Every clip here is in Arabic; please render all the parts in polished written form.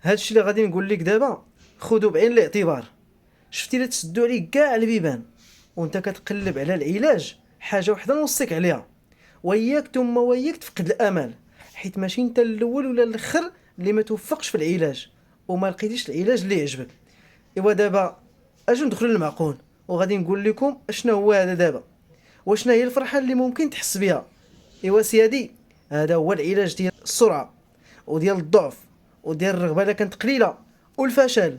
هادشي اللي غادي نقول لك دابا خذوا بعين الاعتبار. شفتي الا تسدوا عليك كاع البيبان وانت كتقلب على العلاج، حاجه وحده نوصيك عليها، وياك ثم وياك تفقد الامل، حيت ماشي انت الاول ولا الاخر اللي ما توفقش في العلاج وما لقيتيش العلاج اللي يعجبك. ايوا دابا اجي ندخلوا للمعقول، وغادي نقول لكم اشنا هو هذا دابا، وشنا هي الفرحه اللي ممكن تحس بها. ايوا سيادي، هذا هو العلاج ديال السرعه وديال الضعف وديال الرغبه الا كانت قليله والفشل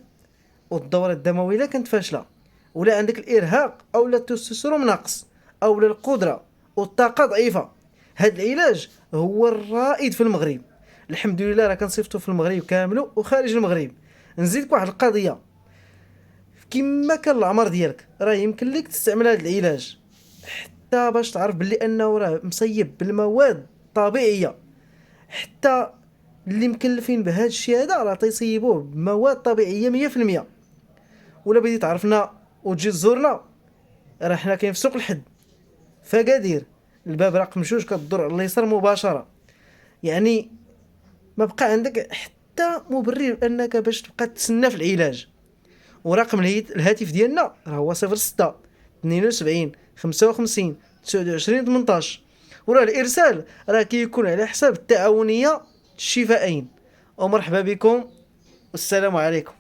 والدوره الدمويه الا كانت فاشله، ولا عندك الارهاق او لا التستوستيرون ناقص او لا القدره والطاقه ضعيفه. هذا العلاج هو الرائد في المغرب. الحمد لله راه كنصيفطو في المغرب كامل وخارج المغرب. نزيدك واحد القضيه، كما كان العمر ديالك راه يمكن لك تستعمل هذا العلاج حتى باش تعرف بلي انه راه مصيب بالمواد طبيعيه. حتى اللي مكلفين بهذا الشيء هذا راه تيصيبوه بمواد طبيعيه 100%. ولا بغيتي تعرفنا وتجي تزورنا، راه حنا كاين في سوق الحد فقادير، الباب رقم 2 كدور على اليسار مباشره. يعني ما بقى عندك حتى مبرر انك باش تبقى تسنى في العلاج. ورقم الهاتف ديالنا راه هو 06 72 55 29 18. وراه الارسال راه كيكون على حساب التعاونيه الشفائين. ومرحبا بكم والسلام عليكم.